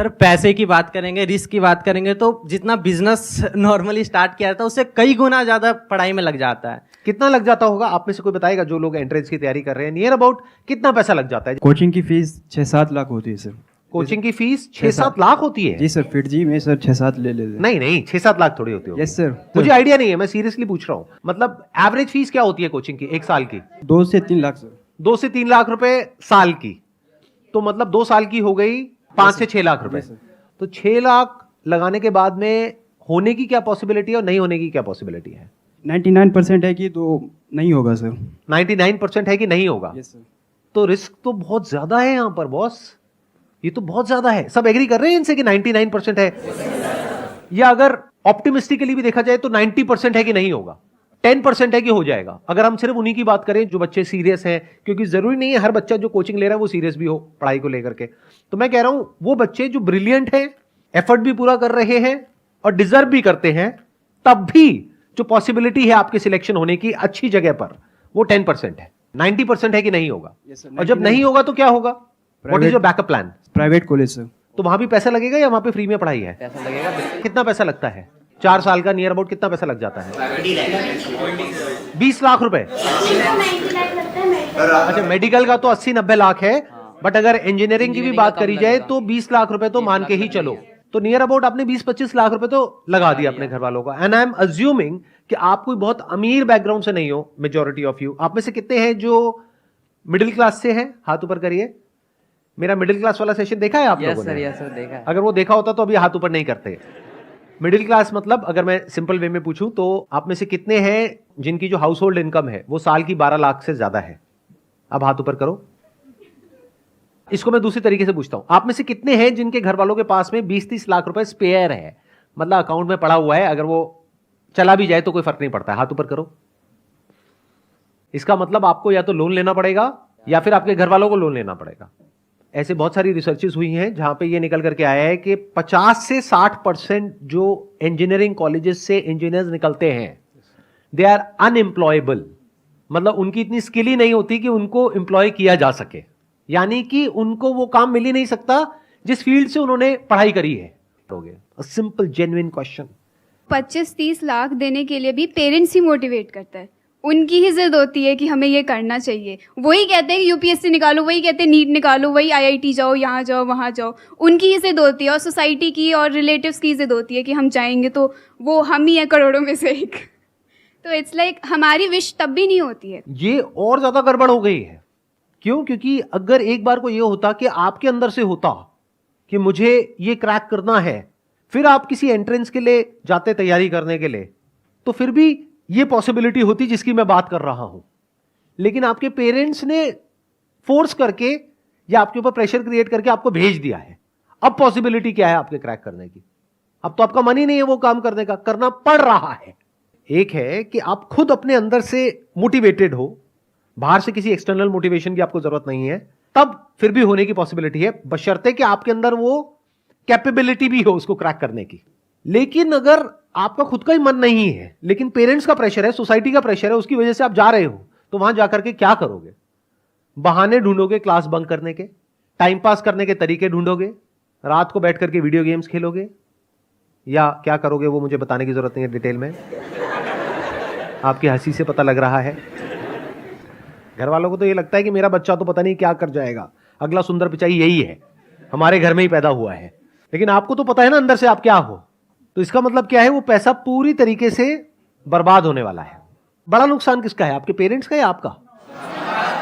Sir पैसे की बात करेंगे, रिस्क की बात करेंगे तो जितना बिजनेस नॉर्मली स्टार्ट किया था उससे कई गुना ज़्यादा पढ़ाई में लग जाता है। कितना लग जाता होगा आप में से कोई बताएगा? जो लोग एंट्रेंस की तैयारी कर रहे हैं, नियर अबाउट कितना पैसा लग जाता है? कोचिंग की फीस 6-7 लाख होती है सर। कोचिंग की फीस 6-7 लाख होती है? जी सर, फिट जी में सर 6-7 ले लेते हैं। नहीं 6-7 लाख थोड़ी होती है। Yes sir. मुझे आइडिया नहीं है, मैं सीरियसली पूछ रहा हूँ। मतलब एवरेज फीस क्या होती है कोचिंग की एक साल की? 2 से 3 लाख सर। 2 से 3 लाख रुपए साल की, तो मतलब 2 साल की हो गई 5 से 6 लाख रुपए। तो 6 लाख लगाने के बाद में होने की क्या पॉसिबिलिटी है और नहीं होने की क्या पॉसिबिलिटी है? 99% है कि तो नहीं होगा सर। 99% है कि नहीं होगा। Yes sir. तो रिस्क तो बहुत ज्यादा है यहां पर बॉस, ये तो बहुत ज्यादा है। सब एग्री कर रहे हैं इनसे कि 99% है, या अगर ऑप्टिमिस्टिकली भी देखा जाए तो 90% है कि नहीं होगा, 10% है कि हो जाएगा। अगर हम सिर्फ उन्हीं की बात करें जो बच्चे सीरियस हैं, क्योंकि जरूरी नहीं है हर बच्चा जो कोचिंग ले रहा है वो सीरियस भी हो पढ़ाई को लेकर के। तो मैं कह रहा हूं वो बच्चे जो ब्रिलियंट हैं, एफर्ट भी पूरा कर रहे हैं और डिजर्व भी करते हैं, तब भी जो पॉसिबिलिटी है आपके सिलेक्शन होने की अच्छी जगह पर, वो 10% है। 90% है कि नहीं होगा। Yes, sir, और जब नहीं होगा तो क्या होगा? What is your backup plan? Private college sir. तो वहां भी पैसा लगेगा या वहां पे फ्री में पढ़ाई है? पैसा लगेगा। कितना पैसा लगता है 4 साल का? नियर अबाउट कितना पैसा लग जाता है? 20 लाख रुपए। अच्छा, मेडिकल का तो 80-90 लाख है, बट अगर इंजीनियरिंग की भी बात करी जाए तो 20 लाख रुपए तो मान के ही चलो। तो नियर अबाउट आपने 20-25 लाख रुपए तो लगा दिया अपने घर वालों का। एंड आई एम अज्यूमिंग कि आप कोई बहुत अमीर बैकग्राउंड से नहीं हो। मेजॉरिटी ऑफ यू, आप में से कितने हैं जो मिडिल क्लास से हैं? हाथ ऊपर करिए। मेरा मिडिल क्लास वाला सेशन देखा है आप लोगों ने? यस सर, देखा है। अगर वो देखा होता तो अभी हाथ ऊपर नहीं करते। मिडिल क्लास मतलब अगर मैं सिंपल वे में पूछूं तो आप में से कितने हैं जिनकी जो हाउस होल्ड इनकम है वो साल की 12 लाख से ज्यादा है? अब हाथ ऊपर करो। इसको मैं दूसरी तरीके से पूछता हूं, आप में से कितने हैं जिनके घर वालों के पास में 20-30 लाख रुपए स्पेयर है, मतलब अकाउंट में पड़ा हुआ है, अगर वो चला भी जाए तो कोई फर्क नहीं पड़ता है? हाथ ऊपर करो। इसका मतलब आपको या तो लोन लेना पड़ेगा या फिर आपके घर वालों को लोन लेना पड़ेगा। ऐसे बहुत सारी रिसर्चेस हुई हैं जहां पे ये निकल करके आया है कि 50 से 60% जो इंजीनियरिंग कॉलेजेस से इंजीनियर्स निकलते हैं, दे आर अनएम्प्लॉयबल। मतलब उनकी इतनी स्किल ही नहीं होती कि उनको एम्प्लॉय किया जा सके, यानी कि उनको वो काम मिल ही नहीं सकता जिस फील्ड से उन्होंने पढ़ाई करी है। Simple genuine question. 25-30 लाख देने के लिए भी पेरेंट्स ही मोटिवेट करता है, उनकी ही जिद होती है कि हमें ये करना चाहिए। वही कहते हैं कि यूपीएससी निकालो, वही कहते हैं नीट निकालो, वही आईआईटी जाओ, यहाँ जाओ, वहाँ जाओ। उनकी ही जिद होती है और सोसाइटी की और रिलेटिव्स की जिद होती है कि हम जाएंगे तो वो हम ही हैं करोड़ों में से एक। तो इट्स लाइक हमारी विश तब भी नहीं होती है। ये और ज्यादा गड़बड़ हो गई है। क्यों? क्योंकि अगर एक बार को ये होता कि आपके अंदर से होता कि मुझे ये क्रैक करना है, फिर आप किसी एंट्रेंस के लिए जाते तैयारी करने के लिए, तो फिर भी ये पॉसिबिलिटी होती जिसकी मैं बात कर रहा हूं। लेकिन आपके पेरेंट्स ने फोर्स करके या आपके ऊपर प्रेशर क्रिएट करके आपको भेज दिया है। अब पॉसिबिलिटी क्या है आपके क्रैक करने की? अब तो आपका मन ही नहीं है वो काम करने का, करना पड़ रहा है। एक है कि आप खुद अपने अंदर से मोटिवेटेड हो, बाहर से किसी एक्सटर्नल मोटिवेशन की आपको जरूरत नहीं है, तब फिर भी होने की पॉसिबिलिटी है, बशर्ते कि आपके अंदर वो कैपेबिलिटी भी हो उसको क्रैक करने की। लेकिन अगर आपका खुद का ही मन नहीं है, लेकिन पेरेंट्स का प्रेशर है, सोसाइटी का प्रेशर है, उसकी वजह से आप जा रहे हो, तो वहां जाकर के क्या करोगे? बहाने ढूंढोगे क्लास बंक करने के, टाइम पास करने के तरीके ढूंढोगे, रात को बैठ करके वीडियो गेम्स खेलोगे, या क्या करोगे वो मुझे बताने की जरूरत नहीं है डिटेल में, आपकी हंसी से पता लग रहा है। घर वालों को तो ये लगता है कि मेरा बच्चा तो पता नहीं क्या कर जाएगा, अगला सुंदर पिचाई यही है, हमारे घर में ही पैदा हुआ है। लेकिन आपको तो पता है ना अंदर से आप क्या हो। तो इसका मतलब क्या है? वो पैसा पूरी तरीके से बर्बाद होने वाला है। बड़ा नुकसान किसका है, आपके पेरेंट्स का या आपका?